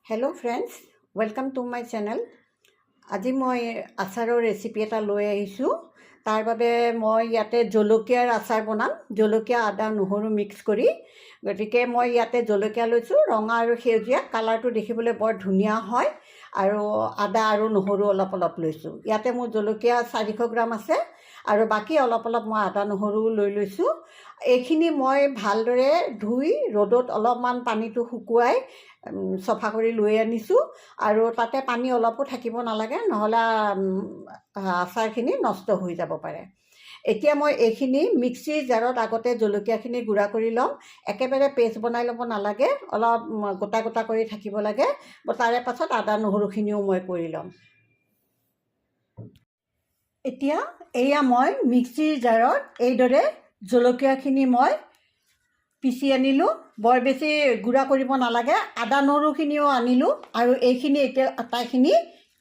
Hello' friends, welcome to my channel. আজি মই আচাৰৰ ৰেচিপি এটা লৈ আহিছোঁ। তাৰ বাবে মই ইয়াতে জলকীয়াৰ আচাৰ বনাম, জলকীয়া আদা নহৰু মিক্স কৰি। গতিকে মই ইয়াতে জলকীয়া লৈছোঁ, ৰঙা আৰু সেউজীয়া, কালাৰটো দেখিবলৈ বৰ ধুনীয়া হয়। আৰু আদা আৰু নহৰু অলপ অলপ লৈছোঁ। ইয়াতে মোৰ জলকীয়া 400 গ্ৰাম আছে আৰু বাকী অলপ অলপ মই আদা নহৰু লৈ লৈছোঁ। এইখিনি মই ভালদৰে ধুই ৰ'দত অলপমান পানীটো শুকুৱাই চফা কৰি লৈ আনিছোঁ। আৰু তাতে পানী অলপো থাকিব নালাগে, নহ'লে আচাৰখিনি নষ্ট হৈ যাব পাৰে। এতিয়া মই এইখিনি মিক্সিৰ জাৰত আগতে জলকীয়াখিনি গুড়া কৰি ল'ম। একেবাৰে পেষ্ট বনাই ল'ব নালাগে, অলপ গোটা গোটা কৰি থাকিব লাগে। তাৰে পাছত আদা নহৰুখিনিও মই কৰি ল'ম। এতিয়া এয়া মই মিক্সিৰ জাৰত এইদৰে জলকীয়াখিনি মই পিচি আনিলোঁ। বৰ বেছি গুড়া কৰিব নালাগে। আদা নহৰুখিনিও আনিলোঁ আৰু এইখিনি এতিয়া আটাইখিনি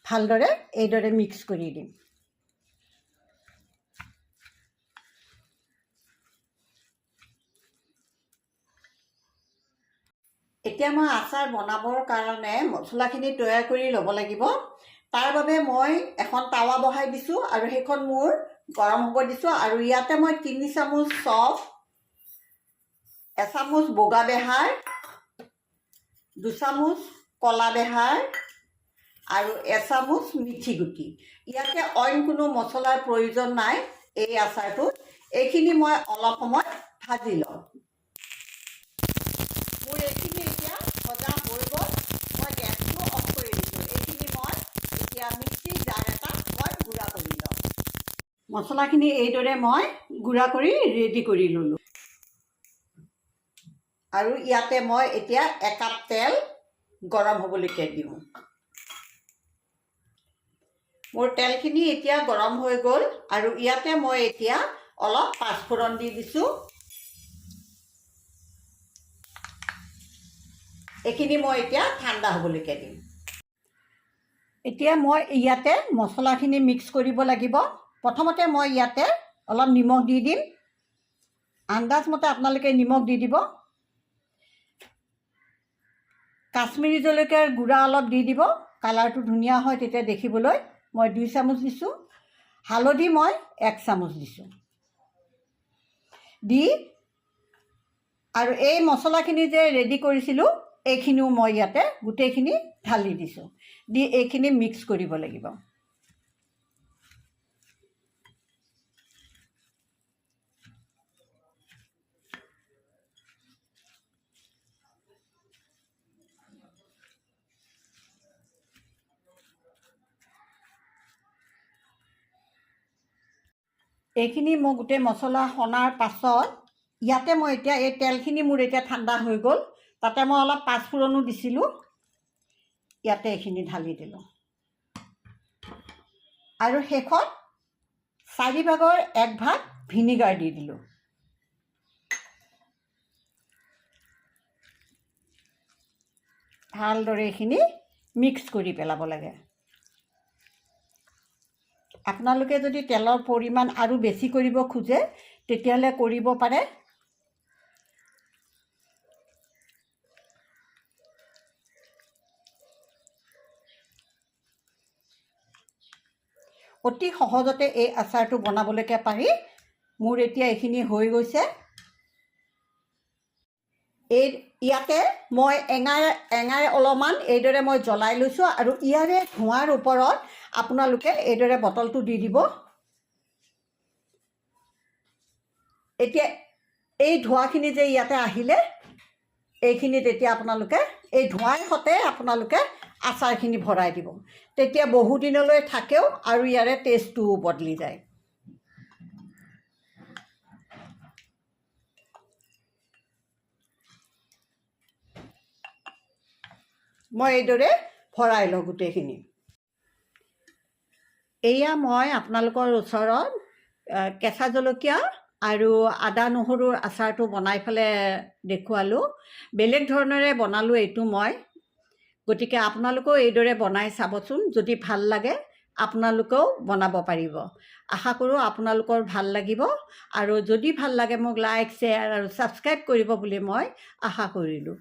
ভালদৰে এইদৰে মিক্স কৰি দিম। এতিয়া মই আচাৰ বনাবৰ কাৰণে মছলাখিনি তৈয়াৰ কৰি ল'ব লাগিব। তাৰ বাবে মই এখন টাৱা বহাই দিছোঁ আৰু সেইখন মোৰ গৰম হ'ব দিছোঁ। আৰু ইয়াতে মই 3 চামুচ চফ, এচামুচ বগা বেহাৰ, 2 চামুচ কলা বেহাৰ আৰু এচামুচ মিঠি গুটি। ইয়াতে অইন কোনো মছলাৰ প্ৰয়োজন নাই এই আচাৰটোত। এইখিনি মই অলপ সময় ভাজি লওঁ। মোৰ এইখিনি এতিয়া ভজা হৈ গ'ল। মই গেছটো অফ কৰি দিছোঁ। এইখিনি মই এতিয়া মিক্সিৰ জাৰ এটাত মই গুড়া কৰি লওঁ। মছলাখিনি এইদৰে মই গুড়া কৰি ৰেডি কৰি ল'লোঁ। আৰু ইয়াতে মই এতিয়া 1 কাপ তেল গৰম হ'বলৈকে দিওঁ। মোৰ তেলখিনি এতিয়া গৰম হৈ গ'ল আৰু ইয়াতে মই এতিয়া অলপ পাঁচফোৰণ দি দিছোঁ। এইখিনি মই এতিয়া ঠাণ্ডা হ'বলৈকে দিম। এতিয়া মই ইয়াতে মছলাখিনি মিক্স কৰিব লাগিব। প্ৰথমতে মই ইয়াতে অলপ নিমখ দি দিম। আন্দাজমতে আপোনালোকে নিমখ দি দিব। কাশ্মীৰী জলকীয়াৰ গুড়া অলপ দি দিব, কালাৰটো ধুনীয়া হয় তেতিয়া দেখিবলৈ। মই 2 চামুচ দিছোঁ। হালধি মই 1 চামুচ দিছোঁ। দি আৰু এই মছলাখিনি যে ৰেডি কৰিছিলোঁ এইখিনিও মই ইয়াতে গোটেইখিনি ঢালি দিছোঁ। দি এইখিনি মিক্স কৰিব লাগিব। এইখিনি মই গোটেই মছলা সনাৰ পাছত ইয়াতে মই এতিয়া এই তেলখিনি মোৰ এতিয়া ঠাণ্ডা হৈ গ'ল। তাতে মই অলপ পাঁচফোৰণো দিছিলোঁ। ইয়াতে এইখিনি ঢালি দিলোঁ আৰু শেষত 4 ভাগৰ 1 ভাগ ভিনেগাৰ দি দিলোঁ। ভালদৰে এইখিনি মিক্স কৰি পেলাব লাগে। আপোনালোকে যদি তেলৰ পৰিমাণ আৰু বেছি কৰিব খোজে তেতিয়াহ'লে কৰিব পাৰে। অতি সহজতে এই আচাৰটো বনাবলৈকে পাৰি। মোৰ এতিয়া এইখিনি হৈ গৈছে। ইয়াতে মই এঙাৰ অলপমান এইদৰে মই জ্বলাই লৈছোঁ আৰু ইয়াৰে ধোঁৱাৰ ওপৰত আপোনালোকে এইদৰে বটলটো দি দিব। এতিয়া এই ধোঁৱাখিনি যে ইয়াতে আহিলে এইখিনিত এতিয়া আপোনালোকে এই ধোঁৱাৰ সতে আপোনালোকে আচাৰখিনি ভৰাই দিব। তেতিয়া বহুদিনলৈ থাকেও আৰু ইয়াৰে টেষ্টটোও বদলি যায়। মই এইদৰে ভৰাই লওঁ গোটেইখিনি। এয়া মই আপোনালোকৰ ওচৰত কেঁচা জলকীয়া আৰু আদা নহৰুৰ আচাৰটো বনাই পেলাই দেখুৱালোঁ। বেলেগ ধৰণেৰে বনালোঁ এইটো মই। গতিকে আপোনালোকেও এইদৰে বনাই চাবচোন। যদি ভাল লাগে আপোনালোকেও বনাব পাৰিব। আশা কৰোঁ আপোনালোকৰ ভাল লাগিব। আৰু যদি ভাল লাগে মোক লাইক, শ্বেয়াৰ আৰু ছাবস্ক্ৰাইব কৰিব বুলি মই আশা কৰিলোঁ।